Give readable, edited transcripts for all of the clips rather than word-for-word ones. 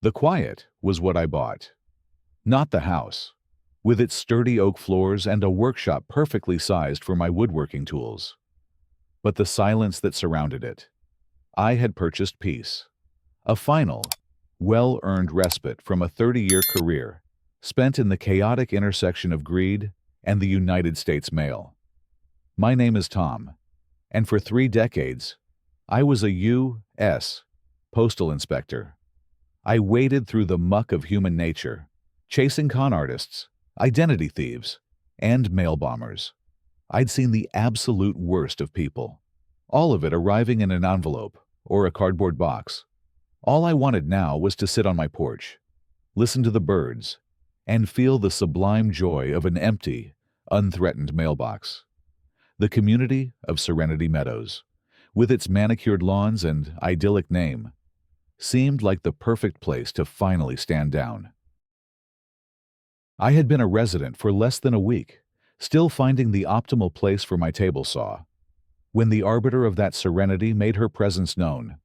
The quiet was what I bought, not the house, with its sturdy oak floors and a workshop perfectly sized for my woodworking tools. But the silence that surrounded it. I had purchased peace, a final, well-earned respite from a 30-year career spent in the chaotic intersection of greed and the United States mail. My name is Tom, and for 3 decades, I was a U.S. postal inspector. I waded through the muck of human nature, chasing con artists, identity thieves, and mail bombers. I'd seen the absolute worst of people, all of it arriving in an envelope or a cardboard box. All I wanted now was to sit on my porch, listen to the birds, and feel the sublime joy of an empty, unthreatened mailbox. The community of Serenity Meadows, with its manicured lawns and idyllic name, seemed like the perfect place to finally stand down. I had been a resident for less than a week, still finding the optimal place for my table saw, when the arbiter of that serenity made her presence known.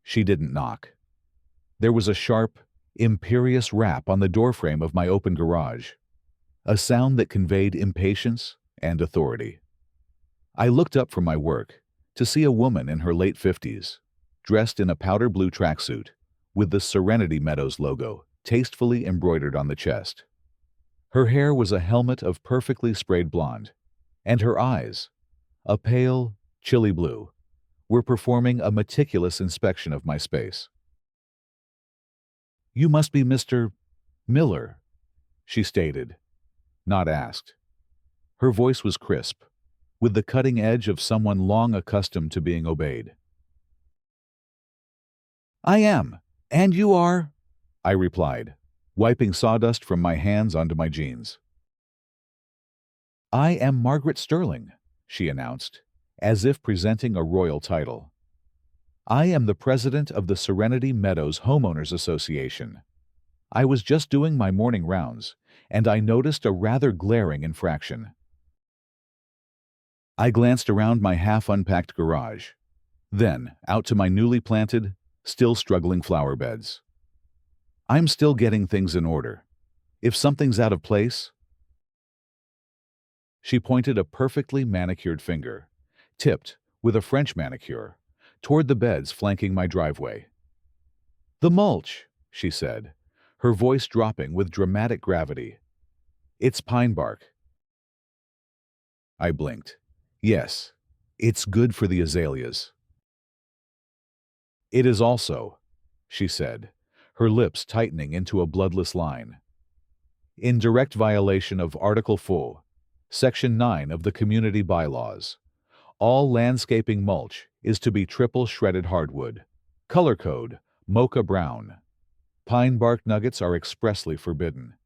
She didn't knock. There was a sharp, imperious rap on the doorframe of my open garage, a sound that conveyed impatience and authority. I looked up from my work to see a woman in her late 50s, dressed in a powder blue tracksuit, with the Serenity Meadows logo tastefully embroidered on the chest. Her hair was a helmet of perfectly sprayed blonde, and her eyes, a pale, chilly blue, were performing a meticulous inspection of my space. "You must be Mr. Miller," she stated, not asked. Her voice was crisp, with the cutting edge of someone long accustomed to being obeyed. "I am, and you are," I replied, wiping sawdust from my hands onto my jeans. "I am Margaret Sterling," she announced, as if presenting a royal title. "I am the president of the Serenity Meadows Homeowners Association. I was just doing my morning rounds, and I noticed a rather glaring infraction." I glanced around my half-unpacked garage, then out to my newly planted, still struggling flower beds. "I'm still getting things in order. If something's out of place..." She pointed a perfectly manicured finger, tipped with a French manicure, toward the beds flanking my driveway. "The mulch," she said, her voice dropping with dramatic gravity. "It's pine bark." I blinked. "Yes, it's good for the azaleas." "It is also," she said, her lips tightening into a bloodless line, "in direct violation of Article 4, Section 9 of the Community Bylaws. All landscaping mulch is to be triple shredded hardwood. Color code, mocha brown. Pine bark nuggets are expressly forbidden.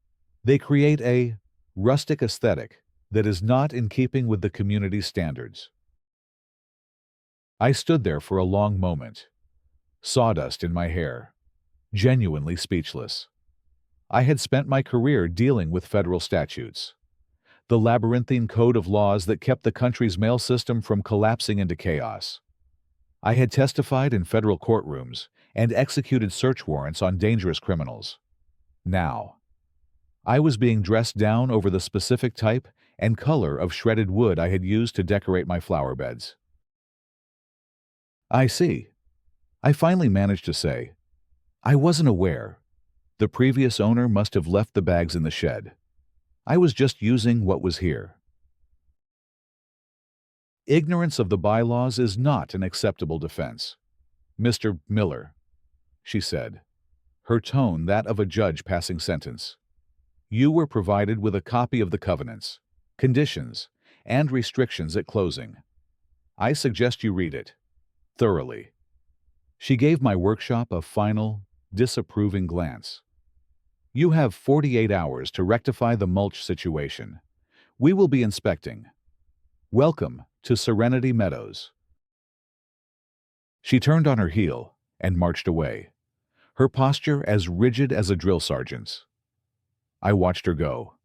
They create a rustic aesthetic that is not in keeping with the community's standards." I stood there for a long moment, sawdust in my hair, genuinely speechless. I had spent my career dealing with federal statutes, the labyrinthine code of laws that kept the country's mail system from collapsing into chaos. I had testified in federal courtrooms and executed search warrants on dangerous criminals. Now, I was being dressed down over the specific type and color of shredded wood I had used to decorate my flower beds. "I see," I finally managed to say. "I wasn't aware. The previous owner must have left the bags in the shed. I was just using what was here." "Ignorance of the bylaws is not an acceptable defense, Mr. Miller," she said, her tone that of a judge passing sentence. "You were provided with a copy of the covenants, conditions, and restrictions at closing. I suggest you read it thoroughly." She gave my workshop a final, disapproving glance. "You have 48 hours to rectify the mulch situation. We will be inspecting. Welcome to Serenity Meadows." She turned on her heel and marched away, her posture as rigid as a drill sergeant's. I watched her go,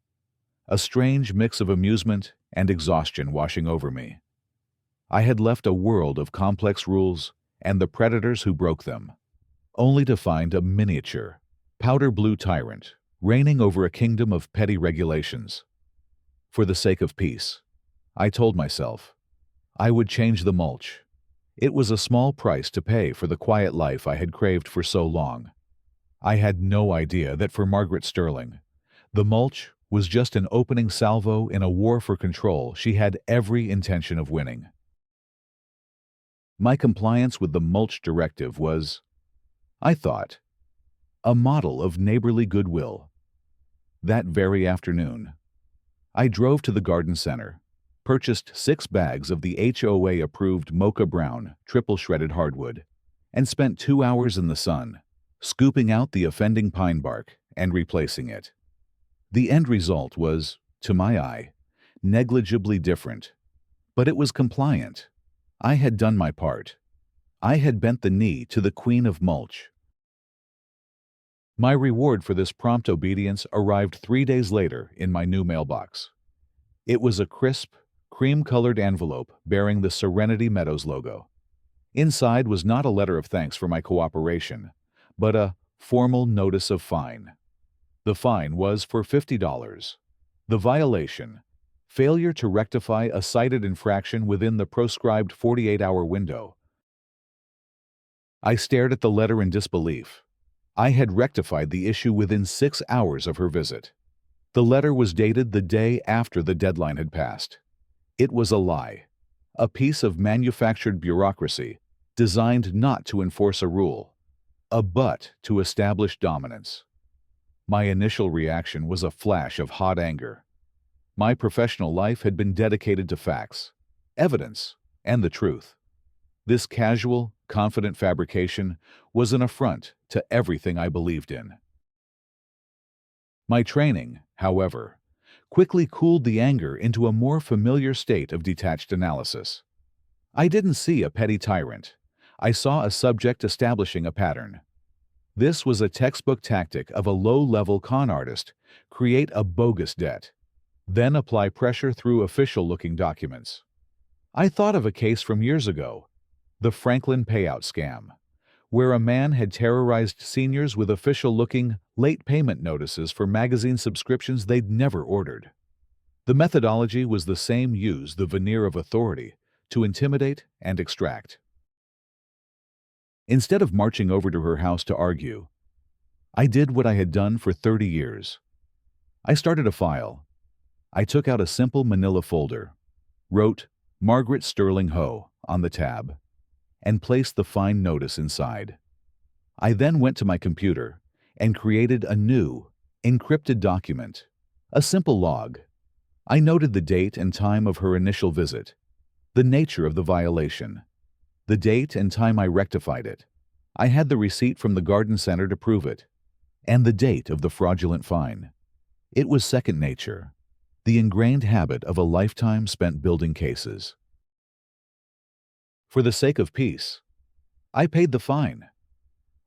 a strange mix of amusement and exhaustion washing over me. I had left a world of complex rules and the predators who broke them. only to find a miniature, powder blue tyrant reigning over a kingdom of petty regulations. For the sake of peace, I told myself, I would change the mulch. It was a small price to pay for the quiet life I had craved for so long. I had no idea that for Margaret Sterling, the mulch was just an opening salvo in a war for control she had every intention of winning. My compliance with the mulch directive was, I thought, a model of neighborly goodwill. That very afternoon, I drove to the garden center, purchased 6 bags of the HOA-approved mocha brown, triple-shredded hardwood, and spent 2 hours in the sun, scooping out the offending pine bark and replacing it. The end result was, to my eye, negligibly different, but it was compliant. I had done my part. I had bent the knee to the queen of mulch. My reward for this prompt obedience arrived 3 days later in my new mailbox. It was a crisp, cream-colored envelope bearing the Serenity Meadows logo. Inside was not a letter of thanks for my cooperation, but a formal notice of fine. The fine was for $50. The violation: failure to rectify a cited infraction within the proscribed 48-hour window. I stared at the letter in disbelief. I had rectified the issue within 6 hours of her visit. The letter was dated the day after the deadline had passed. It was a lie, a piece of manufactured bureaucracy designed not to enforce a rule, but to establish dominance. My initial reaction was a flash of hot anger. My professional life had been dedicated to facts, evidence, and the truth. This casual, confident fabrication was an affront to everything I believed in. My training, however, quickly cooled the anger into a more familiar state of detached analysis. I didn't see a petty tyrant. I saw a subject establishing a pattern. This was a textbook tactic of a low-level con artist: create a bogus debt, then apply pressure through official-looking documents. I thought of a case from years ago, the Franklin payout scam, where a man had terrorized seniors with official-looking late payment notices for magazine subscriptions they'd never ordered. The methodology was the same: use the veneer of authority to intimidate and extract. Instead of marching over to her house to argue, I did what I had done for 30 years. I started a file. I took out a simple manila folder, wrote Margaret Sterling Ho on the tab, and placed the fine notice inside. I then went to my computer and created a new, encrypted document, a simple log. I noted the date and time of her initial visit, the nature of the violation, the date and time I rectified it. I had the receipt from the garden center to prove it, and the date of the fraudulent fine. It was second nature, the ingrained habit of a lifetime spent building cases. For the sake of peace, I paid the fine.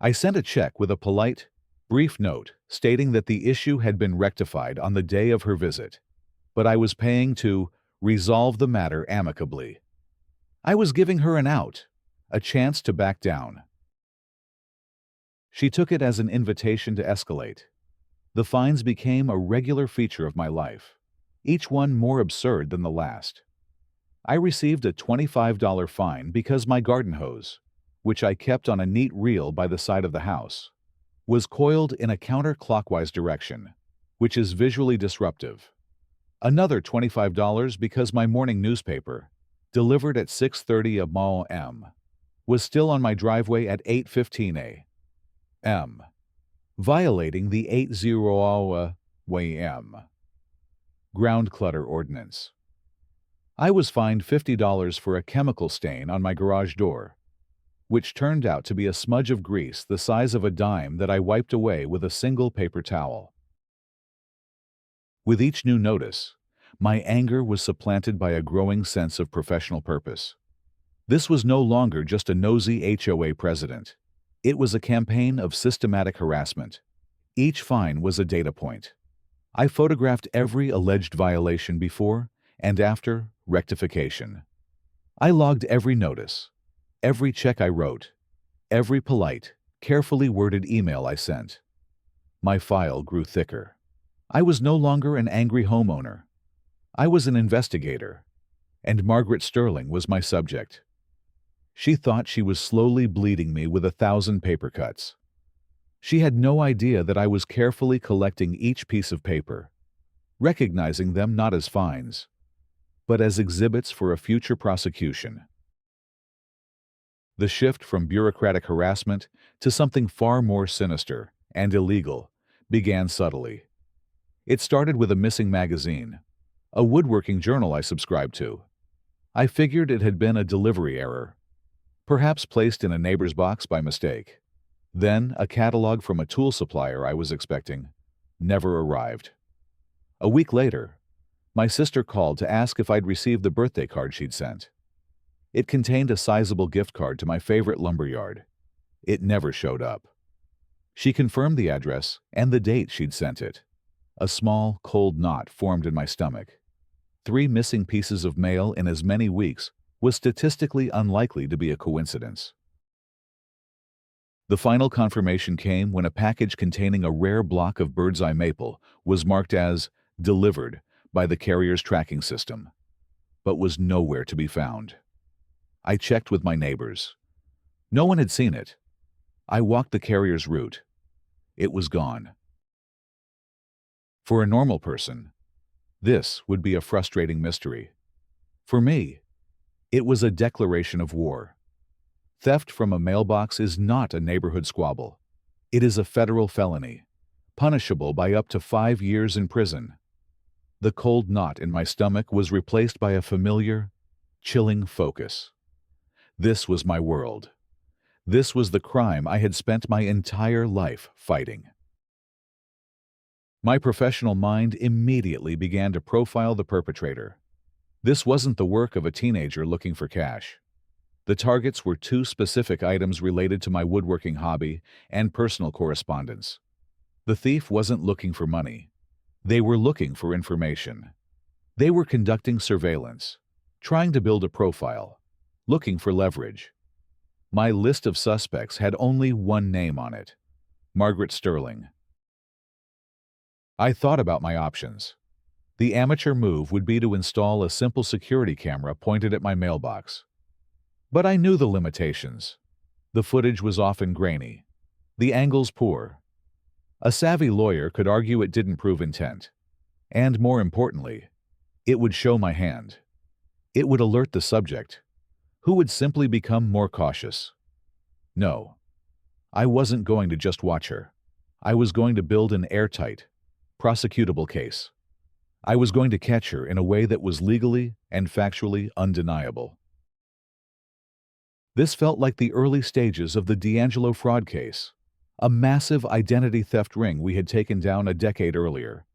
I sent a check with a polite, brief note stating that the issue had been rectified on the day of her visit, but I was paying to resolve the matter amicably. I was giving her an out, a chance to back down. She took it as an invitation to escalate. The fines became a regular feature of my life, each one more absurd than the last. I received a $25 fine because my garden hose, which I kept on a neat reel by the side of the house, was coiled in a counterclockwise direction, which is visually disruptive. Another $25 because my morning newspaper, delivered at 6:30 a.m., was still on my driveway at 8:15 a.m., violating the 80 a.m. ground clutter ordinance. I was fined $50 for a chemical stain on my garage door, which turned out to be a smudge of grease the size of a dime that I wiped away with a single paper towel. With each new notice, my anger was supplanted by a growing sense of professional purpose. This was no longer just a nosy HOA president. It was a campaign of systematic harassment. Each fine was a data point. I photographed every alleged violation before and after rectification. I logged every notice, every check I wrote, every polite, carefully worded email I sent. My file grew thicker. I was no longer an angry homeowner. I was an investigator, and Margaret Sterling was my subject. She thought she was slowly bleeding me with 1,000 paper cuts. She had no idea that I was carefully collecting each piece of paper, recognizing them not as fines, but as exhibits for a future prosecution. The shift from bureaucratic harassment to something far more sinister and illegal began subtly. It started with a missing magazine, a woodworking journal I subscribed to. I figured it had been a delivery error, perhaps placed in a neighbor's box by mistake. Then, a catalog from a tool supplier I was expecting never arrived. A week later, my sister called to ask if I'd received the birthday card she'd sent. It contained a sizable gift card to my favorite lumberyard. It never showed up. She confirmed the address and the date she'd sent it. A small, cold knot formed in my stomach. 3 missing pieces of mail in as many weeks was statistically unlikely to be a coincidence. The final confirmation came when a package containing a rare block of bird's eye maple was marked as delivered by the carrier's tracking system, but was nowhere to be found. I checked with my neighbors. No one had seen it. I walked the carrier's route. It was gone. For a normal person, this would be a frustrating mystery. For me, it was a declaration of war. Theft from a mailbox is not a neighborhood squabble. It is a federal felony, punishable by up to 5 years in prison. The cold knot in my stomach was replaced by a familiar, chilling focus. This was my world. This was the crime I had spent my entire life fighting. My professional mind immediately began to profile the perpetrator. This wasn't the work of a teenager looking for cash. The targets were 2 specific items related to my woodworking hobby and personal correspondence. The thief wasn't looking for money. They were looking for information. They were conducting surveillance, trying to build a profile, looking for leverage. My list of suspects had only one name on it: Margaret Sterling. I thought about my options. The amateur move would be to install a simple security camera pointed at my mailbox. But I knew the limitations. The footage was often grainy, the angles poor. A savvy lawyer could argue it didn't prove intent. And more importantly, it would show my hand. It would alert the subject, who would simply become more cautious. No, I wasn't going to just watch her. I was going to build an airtight, prosecutable case. I was going to catch her in a way that was legally and factually undeniable. This felt like the early stages of the D'Angelo fraud case, a massive identity theft ring we had taken down a decade earlier.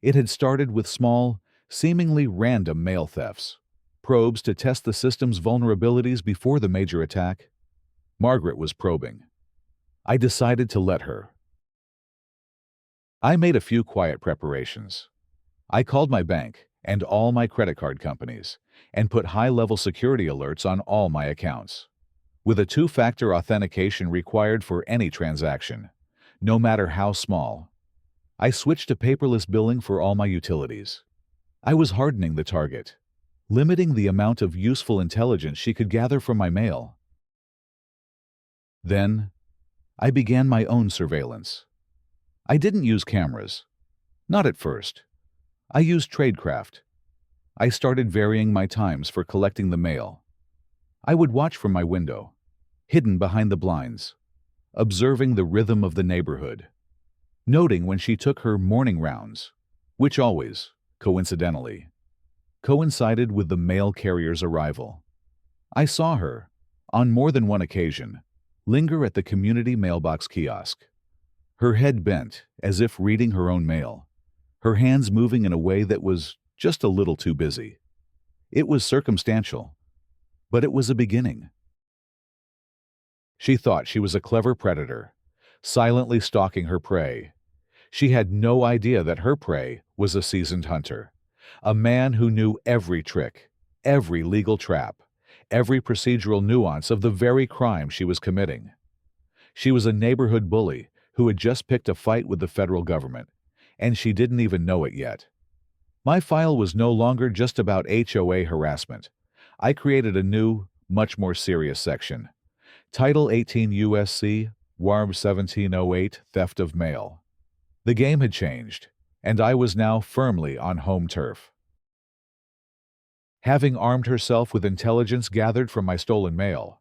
It had started with small, seemingly random mail thefts, probes to test the system's vulnerabilities before the major attack. Margaret was probing. I decided to let her. I made a few quiet preparations. I called my bank and all my credit card companies and put high-level security alerts on all my accounts. With a 2-factor authentication required for any transaction, no matter how small, I switched to paperless billing for all my utilities. I was hardening the target, limiting the amount of useful intelligence she could gather from my mail. Then, I began my own surveillance. I didn't use cameras. Not at first. I used tradecraft. I started varying my times for collecting the mail. I would watch from my window, hidden behind the blinds, observing the rhythm of the neighborhood, noting when she took her morning rounds, which always, coincidentally, coincided with the mail carrier's arrival. I saw her, on more than one occasion, linger at the community mailbox kiosk, her head bent as if reading her own mail, her hands moving in a way that was just a little too busy. It was circumstantial, but it was a beginning. She thought she was a clever predator, silently stalking her prey. She had no idea that her prey was a seasoned hunter, a man who knew every trick, every legal trap, every procedural nuance of the very crime she was committing. She was a neighborhood bully who had just picked a fight with the federal government, and she didn't even know it yet. My file was no longer just about HOA harassment. I created a new, much more serious section. Title 18 USC, WARB 1708, Theft of Mail. The game had changed, and I was now firmly on home turf. Having armed herself with intelligence gathered from my stolen mail,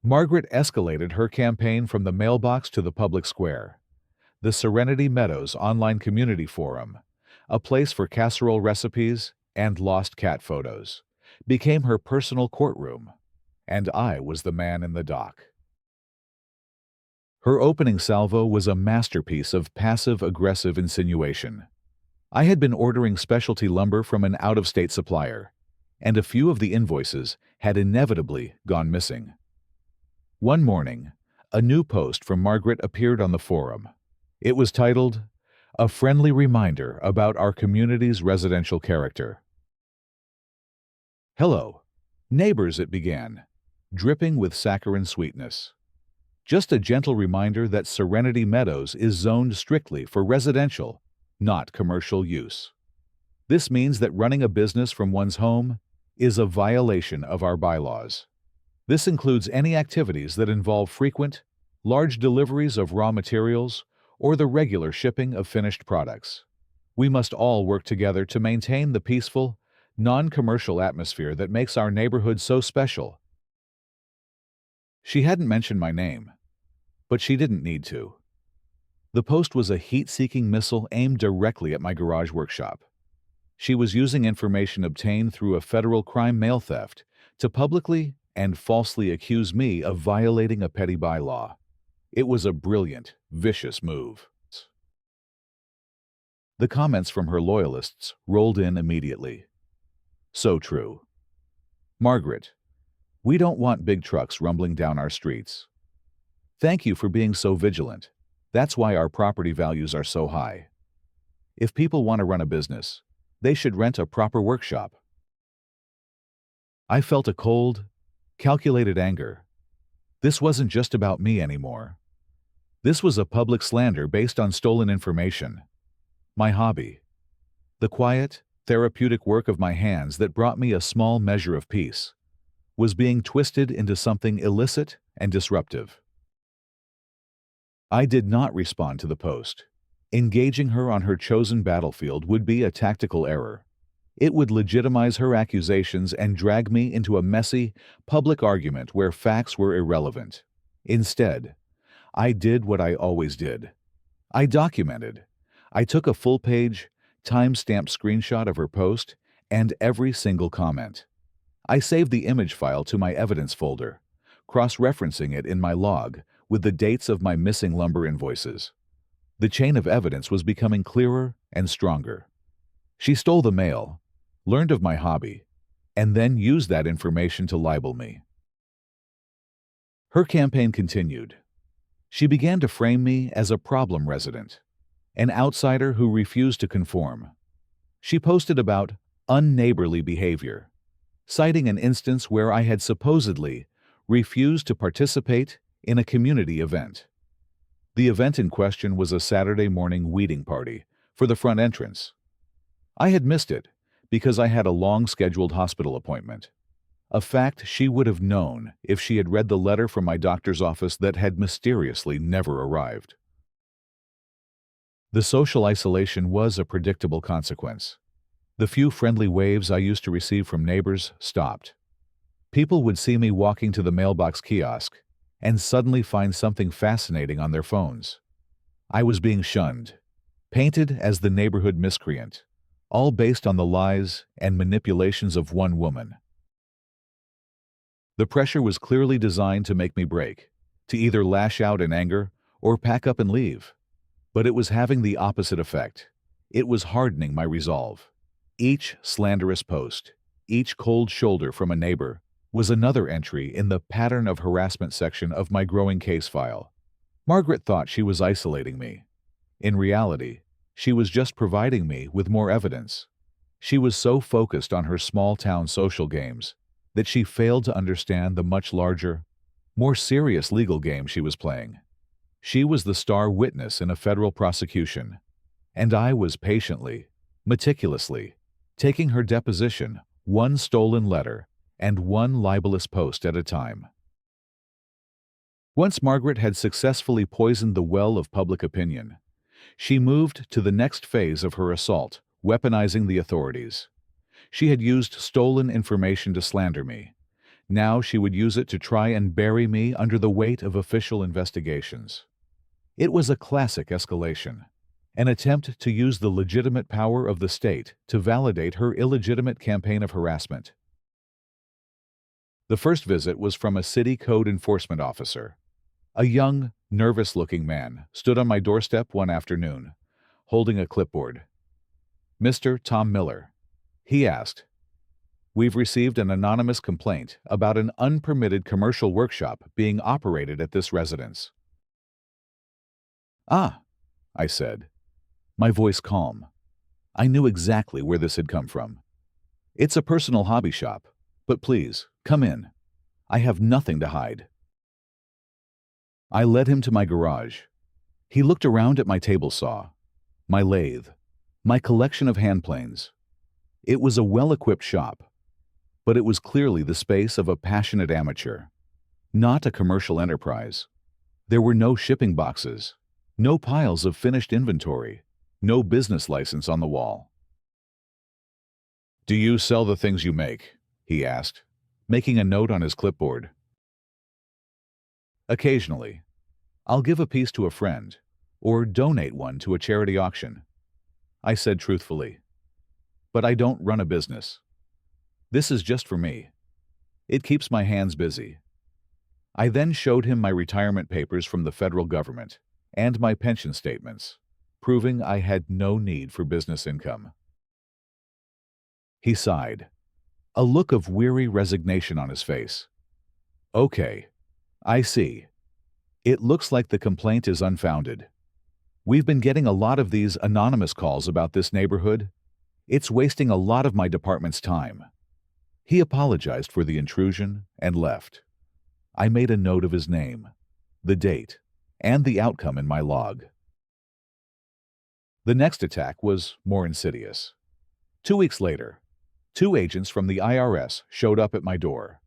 Margaret escalated her campaign from the mailbox to the public square. The Serenity Meadows online community forum, a place for casserole recipes and lost cat photos, became her personal courtroom, and I was the man in the dock. Her opening salvo was a masterpiece of passive-aggressive insinuation. I had been ordering specialty lumber from an out-of-state supplier, and a few of the invoices had inevitably gone missing. One morning, a new post from Margaret appeared on the forum. It was titled, "A Friendly Reminder About Our Community's Residential Character." "Hello, neighbors," it began, dripping with saccharine sweetness. "Just a gentle reminder that Serenity Meadows is zoned strictly for residential, not commercial use. This means that running a business from one's home is a violation of our bylaws. This includes any activities that involve frequent, large deliveries of raw materials or the regular shipping of finished products. We must all work together to maintain the peaceful, non-commercial atmosphere that makes our neighborhood so special." She hadn't mentioned my name, but she didn't need to. The post was a heat-seeking missile aimed directly at my garage workshop. She was using information obtained through a federal crime mail theft to publicly and falsely accuse me of violating a petty bylaw. It was a brilliant, vicious move. The comments from her loyalists rolled in immediately. "So true. Margaret, we don't want big trucks rumbling down our streets. Thank you for being so vigilant. That's why our property values are so high. If people want to run a business, they should rent a proper workshop." I felt a cold, calculated anger. This wasn't just about me anymore. This was a public slander based on stolen information. My hobby. The quiet, therapeutic work of my hands that brought me a small measure of peace was being twisted into something illicit and disruptive. I did not respond to the post. Engaging her on her chosen battlefield would be a tactical error. It would legitimize her accusations and drag me into a messy, public argument where facts were irrelevant. Instead, I did what I always did. I documented. I took a full-page, time-stamped screenshot of her post and every single comment. I saved the image file to my evidence folder, cross-referencing it in my log with the dates of my missing lumber invoices. The chain of evidence was becoming clearer and stronger. She stole the mail, learned of my hobby, and then used that information to libel me. Her campaign continued. She began to frame me as a problem resident, an outsider who refused to conform. She posted about unneighborly behavior, citing an instance where I had supposedly refused to participate in a community event. The event in question was a Saturday morning weeding party for the front entrance. I had missed it because I had a long-scheduled hospital appointment, a fact she would have known if she had read the letter from my doctor's office that had mysteriously never arrived. The social isolation was a predictable consequence. The few friendly waves I used to receive from neighbors stopped. People would see me walking to the mailbox kiosk and suddenly find something fascinating on their phones. I was being shunned, painted as the neighborhood miscreant, all based on the lies and manipulations of one woman. The pressure was clearly designed to make me break, to either lash out in anger or pack up and leave. But it was having the opposite effect. It was hardening my resolve. Each slanderous post, each cold shoulder from a neighbor, was another entry in the pattern of harassment section of my growing case file. Margaret thought she was isolating me. In reality, she was just providing me with more evidence. She was so focused on her small-town social games that she failed to understand the much larger, more serious legal game she was playing. She was the star witness in a federal prosecution, and I was patiently, meticulously, taking her deposition, one stolen letter and one libelous post at a time. Once Margaret had successfully poisoned the well of public opinion, she moved to the next phase of her assault, weaponizing the authorities. She had used stolen information to slander me. Now she would use it to try and bury me under the weight of official investigations. It was a classic escalation, an attempt to use the legitimate power of the state to validate her illegitimate campaign of harassment. The first visit was from a city code enforcement officer. A young, nervous-looking man stood on my doorstep one afternoon, holding a clipboard. "Mr. Tom Miller," he asked, "we've received an anonymous complaint about an unpermitted commercial workshop being operated at this residence." "Ah," I said, my voice calm. I knew exactly where this had come from. "It's a personal hobby shop, but please, come in. I have nothing to hide." I led him to my garage. He looked around at my table saw, my lathe, my collection of hand planes. It was a well-equipped shop, but it was clearly the space of a passionate amateur, not a commercial enterprise. There were no shipping boxes, no piles of finished inventory, no business license on the wall. "Do you sell the things you make?" he asked, making a note on his clipboard. "Occasionally. I'll give a piece to a friend, or donate one to a charity auction," I said truthfully. "But I don't run a business. This is just for me. It keeps my hands busy." I then showed him my retirement papers from the federal government and my pension statements, proving I had no need for business income. He sighed, a look of weary resignation on his face. "Okay, I see. It looks like the complaint is unfounded. We've been getting a lot of these anonymous calls about this neighborhood. It's wasting a lot of my department's time." He apologized for the intrusion and left. I made a note of his name, the date, and the outcome in my log. The next attack was more insidious. 2 weeks later, 2 agents from the IRS showed up at my door.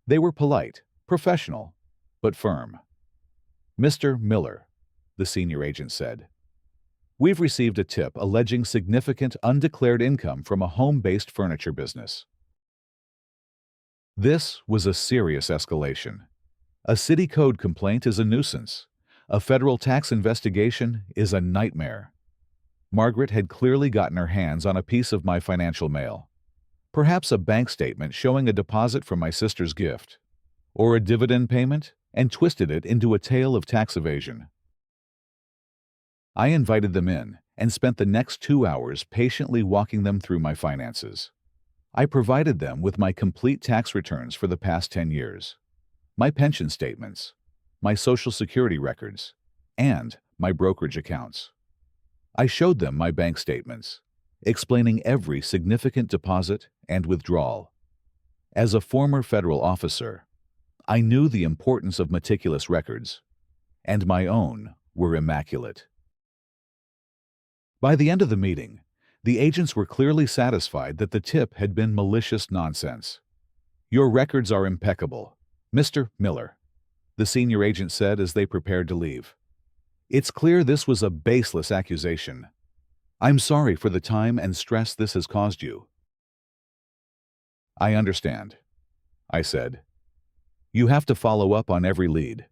They were polite, professional, but firm. "Mr. Miller," the senior agent said, "we've received a tip alleging significant undeclared income from a home-based furniture business." This was a serious escalation. A city code complaint is a nuisance. A federal tax investigation is a nightmare. Margaret had clearly gotten her hands on a piece of my financial mail. Perhaps a bank statement showing a deposit from my sister's gift, or a dividend payment, and twisted it into a tale of tax evasion. I invited them in and spent the next 2 hours patiently walking them through my finances. I provided them with my complete tax returns for the past 10 years, my pension statements, my Social Security records, and my brokerage accounts. I showed them my bank statements, explaining every significant deposit and withdrawal. As a former federal officer, I knew the importance of meticulous records, and my own were immaculate. By the end of the meeting, the agents were clearly satisfied that the tip had been malicious nonsense. "Your records are impeccable, Mr. Miller," the senior agent said as they prepared to leave. "It's clear this was a baseless accusation. I'm sorry for the time and stress this has caused you." "I understand," I said. "You have to follow up on every lead.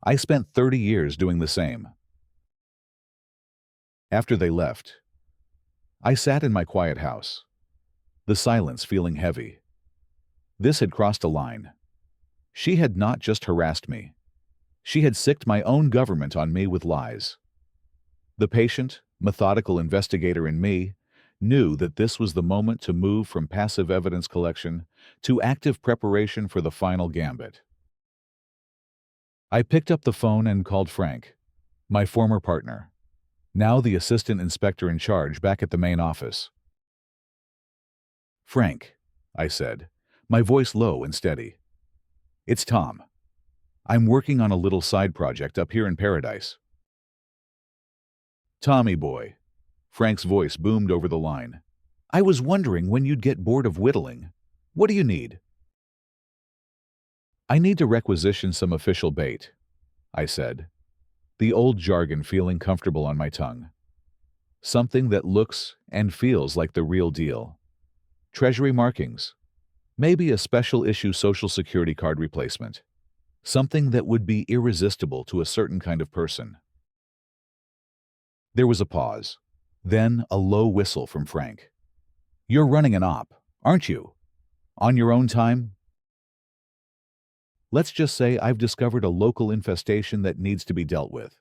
I spent 30 years doing the same." After they left, I sat in my quiet house, the silence feeling heavy. This had crossed a line. She had not just harassed me. She had sicked my own government on me with lies. The patient, methodical investigator in me knew that this was the moment to move from passive evidence collection to active preparation for the final gambit. I picked up the phone and called Frank, my former partner, now the assistant inspector in charge back at the main office. "Frank," I said, my voice low and steady. "It's Tom. I'm working on a little side project up here in Paradise. Tommy boy. Frank's voice boomed over the line. I was wondering when you'd get bored of whittling. What do you need? I need to requisition some official bait, I said, the old jargon feeling comfortable on my tongue. Something that looks and feels like the real deal. Treasury markings. Maybe a special issue Social Security card replacement. Something that would be irresistible to a certain kind of person. There was a pause. Then a low whistle from Frank. You're running an op, aren't you? On your own time? Let's just say I've discovered a local infestation that needs to be dealt with,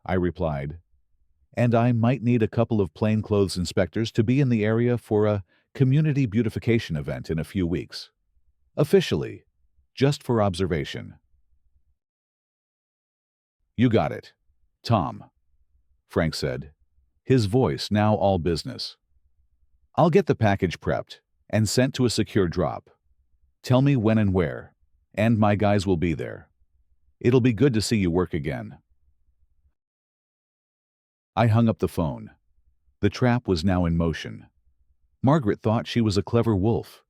I replied. And I might need a couple of plainclothes inspectors to be in the area for a community beautification event in a few weeks. Officially, just for observation. You got it, Tom, Frank said, his voice now all business. I'll get the package prepped and sent to a secure drop. Tell me when and where, and my guys will be there. It'll be good to see you work again. I hung up the phone. The trap was now in motion. Margaret thought she was a clever wolf,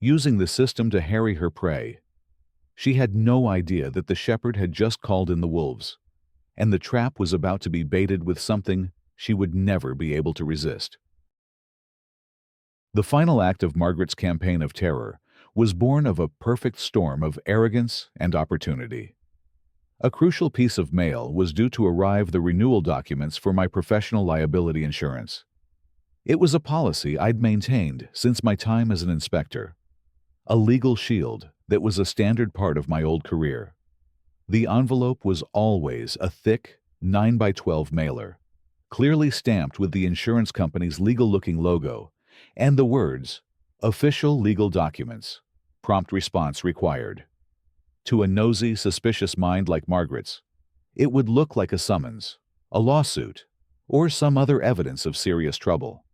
using the system to harry her prey. She had no idea that the shepherd had just called in the wolves, and the trap was about to be baited with something she would never be able to resist. The final act of Margaret's campaign of terror was born of a perfect storm of arrogance and opportunity. A crucial piece of mail was due to arrive, the renewal documents for my professional liability insurance. It was a policy I'd maintained since my time as an inspector, a legal shield that was a standard part of my old career. The envelope was always a thick 9x12 mailer, clearly stamped with the insurance company's legal-looking logo and the words, "Official legal documents. Prompt response required." To a nosy, suspicious mind like Margaret's, it would look like a summons, a lawsuit, or some other evidence of serious trouble.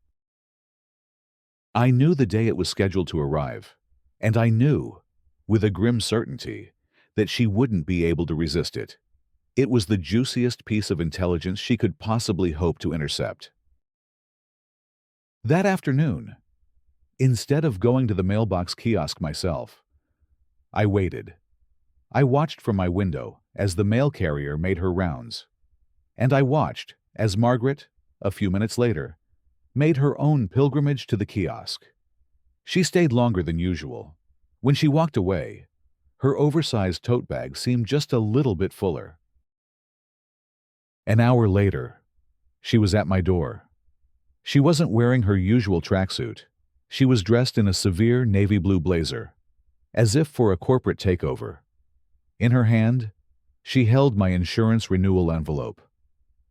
I knew the day it was scheduled to arrive, and I knew, with a grim certainty, that she wouldn't be able to resist it. It was the juiciest piece of intelligence she could possibly hope to intercept. That afternoon, instead of going to the mailbox kiosk myself, I waited. I watched from my window as the mail carrier made her rounds, and I watched as Margaret, a few minutes later, made her own pilgrimage to the kiosk. She stayed longer than usual. When she walked away, her oversized tote bag seemed just a little bit fuller. An hour later, she was at my door. She wasn't wearing her usual tracksuit. She was dressed in a severe navy blue blazer, as if for a corporate takeover. In her hand, she held my insurance renewal envelope.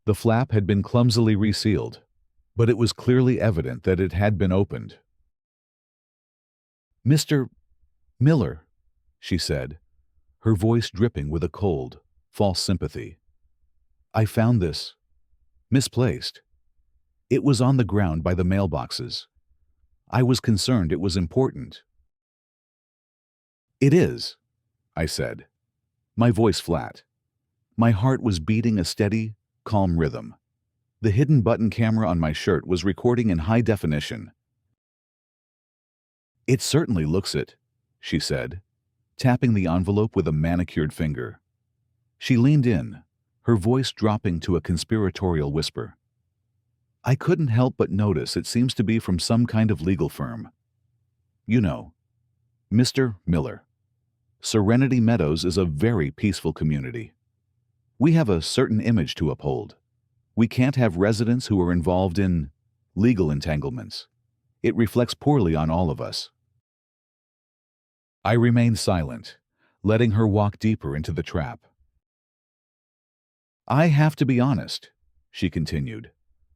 The flap had been clumsily resealed, but it was clearly evident that it had been opened. "Mr. Miller," she said, her voice dripping with a cold, false sympathy. "I found this. Misplaced. It was on the ground by the mailboxes. I was concerned it was important." "It is," I said, my voice flat. My heart was beating a steady, calm rhythm. The hidden button camera on my shirt was recording in high definition. "It certainly looks it," she said, tapping the envelope with a manicured finger. She leaned in, her voice dropping to a conspiratorial whisper. "I couldn't help but notice it seems to be from some kind of legal firm. You know, Mr. Miller. Serenity Meadows is a very peaceful community. We have a certain image to uphold. We can't have residents who are involved in legal entanglements. It reflects poorly on all of us." I remained silent, letting her walk deeper into the trap. "I have to be honest," she continued,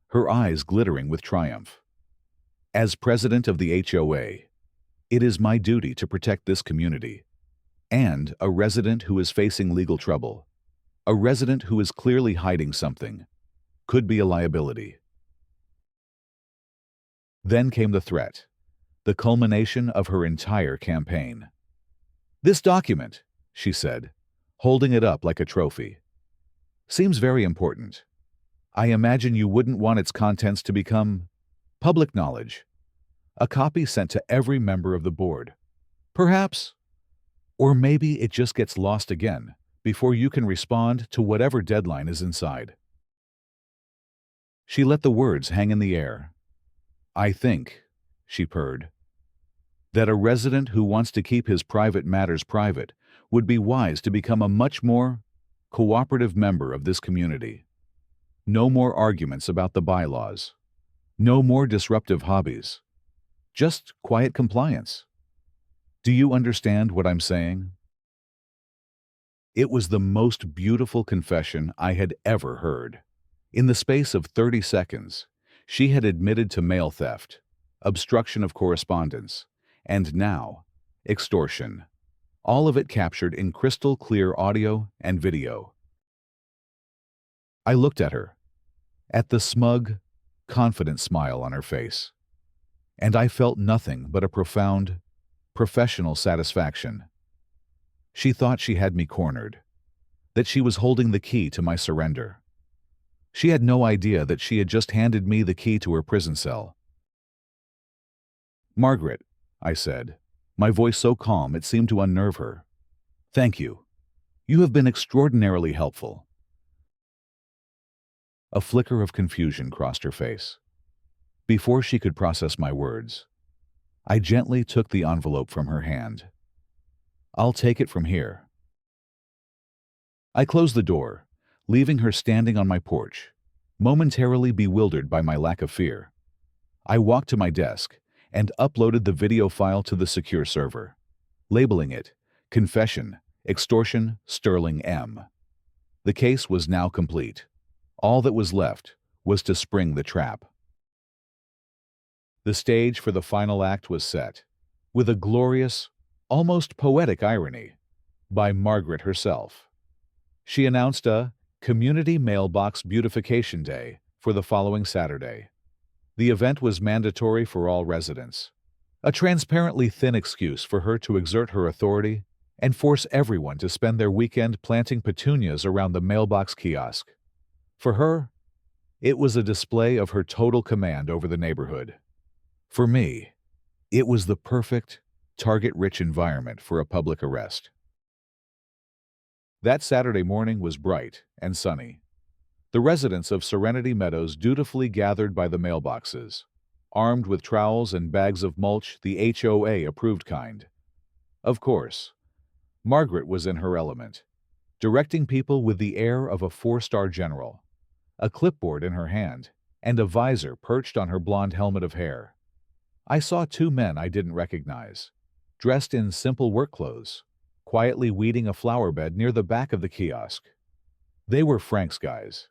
her eyes glittering with triumph. "As president of the HOA, it is my duty to protect this community. And a resident who is facing legal trouble, a resident who is clearly hiding something, could be a liability." Then came the threat, the culmination of her entire campaign. "This document," she said, holding it up like a trophy. Seems very important. I imagine you wouldn't want its contents to become public knowledge. A copy sent to every member of the board. Perhaps. Or maybe it just gets lost again before you can respond to whatever deadline is inside. She let the words hang in the air. I think, she purred, that a resident who wants to keep his private matters private would be wise to become a much more cooperative member of this community. No more arguments about the bylaws. No more disruptive hobbies. Just quiet compliance. Do you understand what I'm saying? It was the most beautiful confession I had ever heard. In the space of 30 seconds, she had admitted to mail theft, obstruction of correspondence, and now, extortion. All of it captured in crystal clear audio and video. I looked at her, at the smug, confident smile on her face, and I felt nothing but a profound, professional satisfaction. She thought she had me cornered, that she was holding the key to my surrender. She had no idea that she had just handed me the key to her prison cell. Margaret, I said, my voice so calm it seemed to unnerve her. Thank you. You have been extraordinarily helpful. A flicker of confusion crossed her face. Before she could process my words, I gently took the envelope from her hand. I'll take it from here. I closed the door, leaving her standing on my porch, momentarily bewildered by my lack of fear. I walked to my desk and uploaded the video file to the secure server, labeling it Confession, Extortion, Sterling M. The case was now complete. All that was left was to spring the trap. The stage for the final act was set, with a glorious, almost poetic irony, by Margaret herself. She announced a Community Mailbox Beautification Day for the following Saturday. The event was mandatory for all residents, a transparently thin excuse for her to exert her authority and force everyone to spend their weekend planting petunias around the mailbox kiosk. For her, it was a display of her total command over the neighborhood. For me, it was the perfect, target-rich environment for a public arrest. That Saturday morning was bright and sunny. The residents of Serenity Meadows dutifully gathered by the mailboxes, armed with trowels and bags of mulch, the HOA-approved kind. Of course, Margaret was in her element, directing people with the air of a four-star general, a clipboard in her hand, and a visor perched on her blonde helmet of hair. I saw two men I didn't recognize, dressed in simple work clothes, quietly weeding a flower bed near the back of the kiosk. They were Frank's guys,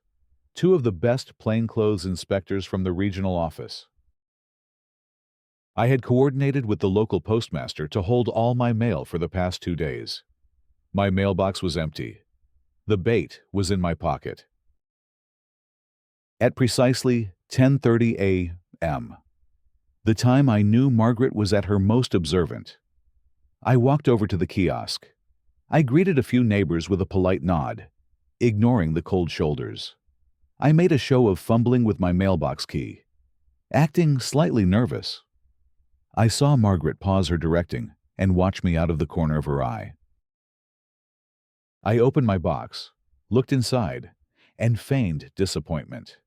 two of the best plainclothes inspectors from the regional office. I had coordinated with the local postmaster to hold all my mail for the past 2 days. My mailbox was empty. The bait was in my pocket. At precisely 10:30 a.m., the time I knew Margaret was at her most observant, I walked over to the kiosk. I greeted a few neighbors with a polite nod, ignoring the cold shoulders. I made a show of fumbling with my mailbox key, acting slightly nervous. I saw Margaret pause her directing and watch me out of the corner of her eye. I opened my box, looked inside, and feigned disappointment.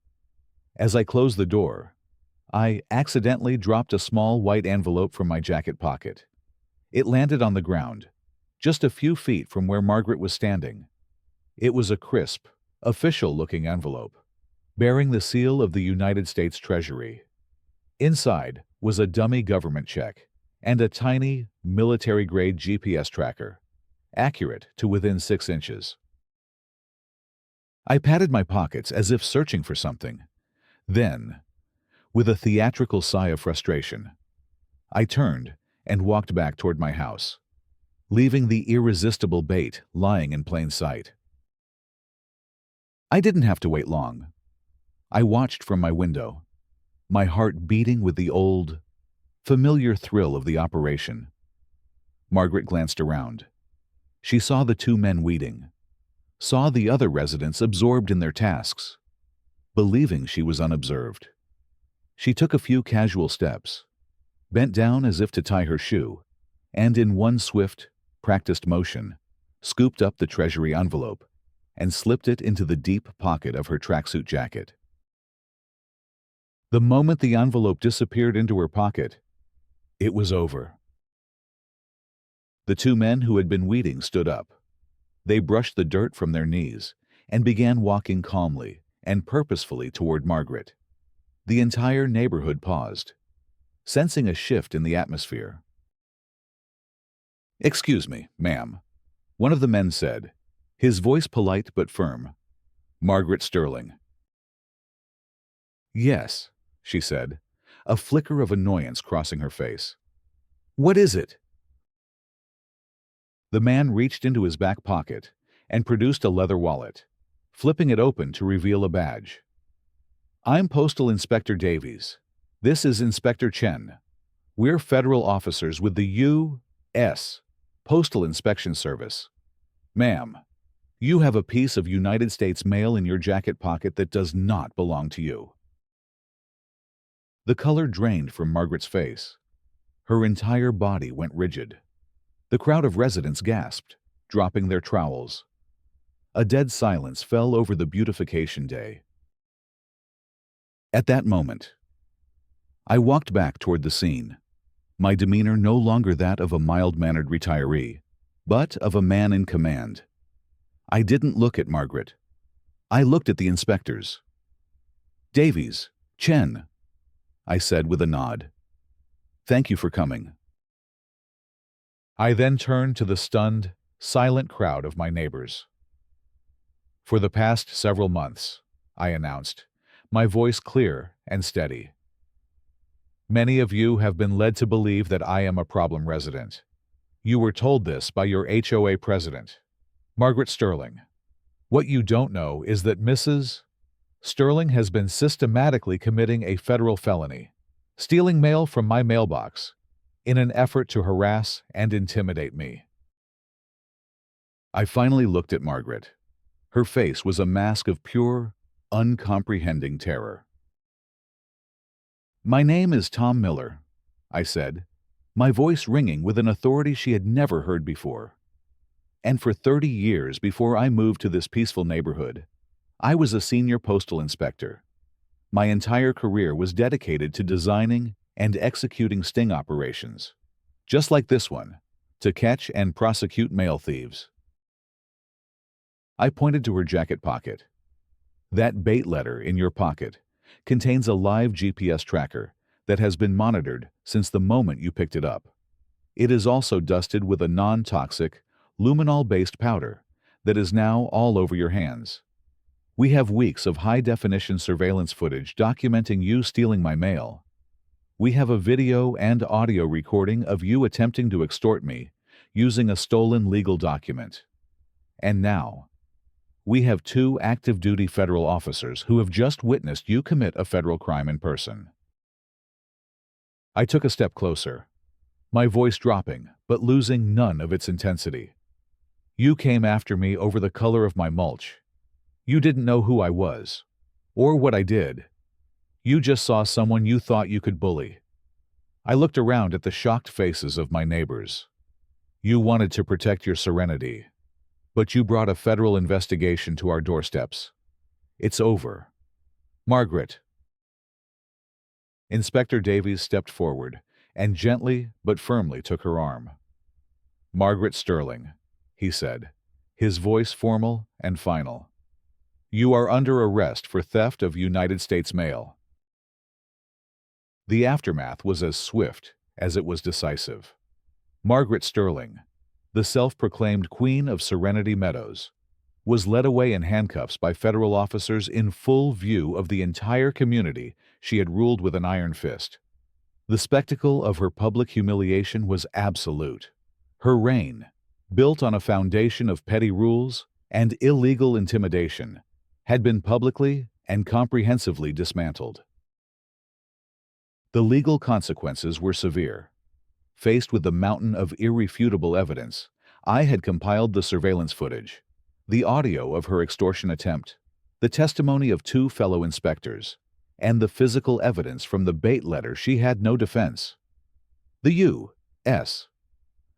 As I closed the door, I accidentally dropped a small white envelope from my jacket pocket. It landed on the ground, just a few feet from where Margaret was standing. It was a crisp, official-looking envelope, bearing the seal of the United States Treasury. Inside was a dummy government check and a tiny, military-grade GPS tracker, accurate to within 6 inches. I patted my pockets as if searching for something. Then, with a theatrical sigh of frustration, I turned and walked back toward my house, leaving the irresistible bait lying in plain sight. I didn't have to wait long. I watched from my window, my heart beating with the old, familiar thrill of the operation. Margaret glanced around. She saw the two men weeding, saw the other residents absorbed in their tasks, believing she was unobserved. She took a few casual steps, bent down as if to tie her shoe, and in one swift, practiced motion, scooped up the treasury envelope and slipped it into the deep pocket of her tracksuit jacket. The moment the envelope disappeared into her pocket, it was over. The two men who had been weeding stood up. They brushed the dirt from their knees and began walking calmly and purposefully toward Margaret. The entire neighborhood paused, sensing a shift in the atmosphere. "Excuse me, ma'am," one of the men said, his voice polite but firm. "Margaret Sterling." "Yes," she said, a flicker of annoyance crossing her face. "What is it?" The man reached into his back pocket and produced a leather wallet, flipping it open to reveal a badge. "I'm Postal Inspector Davies. This is Inspector Chen. We're federal officers with the U.S. Postal Inspection Service. Ma'am, you have a piece of United States mail in your jacket pocket that does not belong to you." The color drained from Margaret's face. Her entire body went rigid. The crowd of residents gasped, dropping their trowels. A dead silence fell over the beautification day. At that moment, I walked back toward the scene, my demeanor no longer that of a mild-mannered retiree, but of a man in command. I didn't look at Margaret. I looked at the inspectors. "Davies, Chen," I said with a nod. "Thank you for coming." I then turned to the stunned, silent crowd of my neighbors. "For the past several months," I announced, my voice clear and steady, "many of you have been led to believe that I am a problem resident. You were told this by your HOA president, Margaret Sterling. What you don't know is that Mrs. Sterling has been systematically committing a federal felony, stealing mail from my mailbox, in an effort to harass and intimidate me." I finally looked at Margaret. Her face was a mask of pure, uncomprehending terror. "My name is Tom Miller," I said, my voice ringing with an authority she had never heard before. "And for 30 years before I moved to this peaceful neighborhood, I was a senior postal inspector. My entire career was dedicated to designing and executing sting operations, just like this one, to catch and prosecute mail thieves." I pointed to her jacket pocket. "That bait letter in your pocket contains a live GPS tracker that has been monitored since the moment you picked it up. It is also dusted with a non-toxic, luminol-based powder that is now all over your hands. We have weeks of high-definition surveillance footage documenting you stealing my mail. We have a video and audio recording of you attempting to extort me using a stolen legal document. And now, we have 2 active-duty federal officers who have just witnessed you commit a federal crime in person." I took a step closer, my voice dropping but losing none of its intensity. "You came after me over the color of my mulch. You didn't know who I was, or what I did. You just saw someone you thought you could bully." I looked around at the shocked faces of my neighbors. "You wanted to protect your serenity, but you brought a federal investigation to our doorsteps. It's over. Margaret." Inspector Davies stepped forward and gently but firmly took her arm. "Margaret Sterling," he said, his voice formal and final. "You are under arrest for theft of United States mail." The aftermath was as swift as it was decisive. Margaret Sterling, the self-proclaimed Queen of Serenity Meadows, was led away in handcuffs by federal officers in full view of the entire community she had ruled with an iron fist. The spectacle of her public humiliation was absolute. Her reign, built on a foundation of petty rules and illegal intimidation, had been publicly and comprehensively dismantled. The legal consequences were severe. Faced with the mountain of irrefutable evidence, I had compiled the surveillance footage, The audio of her extortion attempt, the testimony of two fellow inspectors, and the physical evidence from the bait letter, she had no defense. The U.S.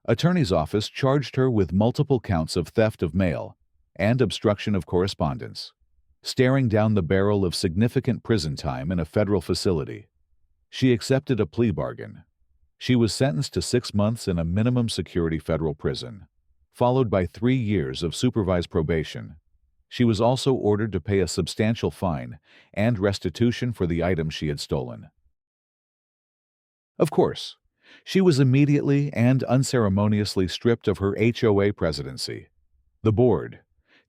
Attorney's Office charged her with multiple counts of theft of mail and obstruction of correspondence, staring down the barrel of significant prison time in a federal facility. She accepted a plea bargain. She was sentenced to 6 months in a minimum security federal prison, followed by 3 years of supervised probation. She was also ordered to pay a substantial fine and restitution for the items she had stolen. Of course, she was immediately and unceremoniously stripped of her HOA presidency. The board,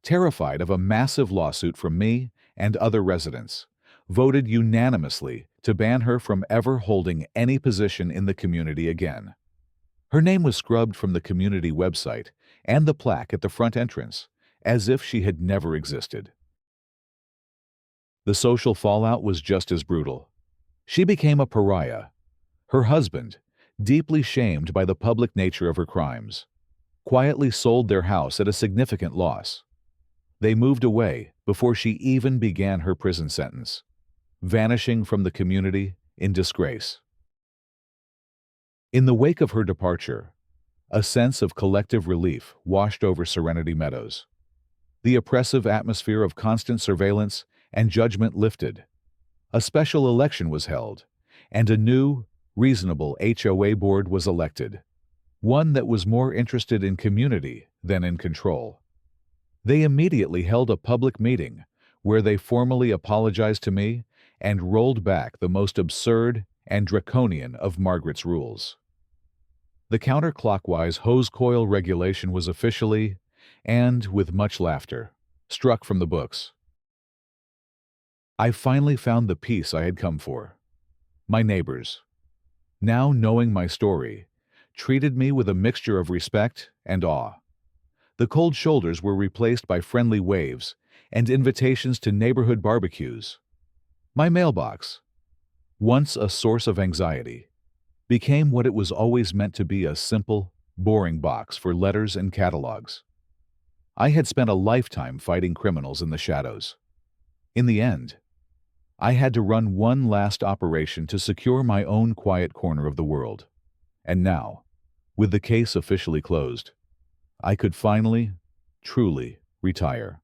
terrified of a massive lawsuit from me and other residents, voted unanimously to ban her from ever holding any position in the community again. Her name was scrubbed from the community website and the plaque at the front entrance, as if she had never existed. The social fallout was just as brutal. She became a pariah. Her husband, deeply shamed by the public nature of her crimes, quietly sold their house at a significant loss. They moved away before she even began her prison sentence, vanishing from the community in disgrace. In the wake of her departure, a sense of collective relief washed over Serenity Meadows. The oppressive atmosphere of constant surveillance and judgment lifted. A special election was held, and a new, reasonable HOA board was elected, one that was more interested in community than in control. They immediately held a public meeting where they formally apologized to me and rolled back the most absurd and draconian of Margaret's rules. The counterclockwise hose coil regulation was officially, and with much laughter, struck from the books. I finally found the peace I had come for. My neighbors, now knowing my story, treated me with a mixture of respect and awe. The cold shoulders were replaced by friendly waves and invitations to neighborhood barbecues. My mailbox, once a source of anxiety, became what it was always meant to be: a simple, boring box for letters and catalogs. I had spent a lifetime fighting criminals in the shadows. In the end, I had to run one last operation to secure my own quiet corner of the world. And now, with the case officially closed, I could finally, truly retire.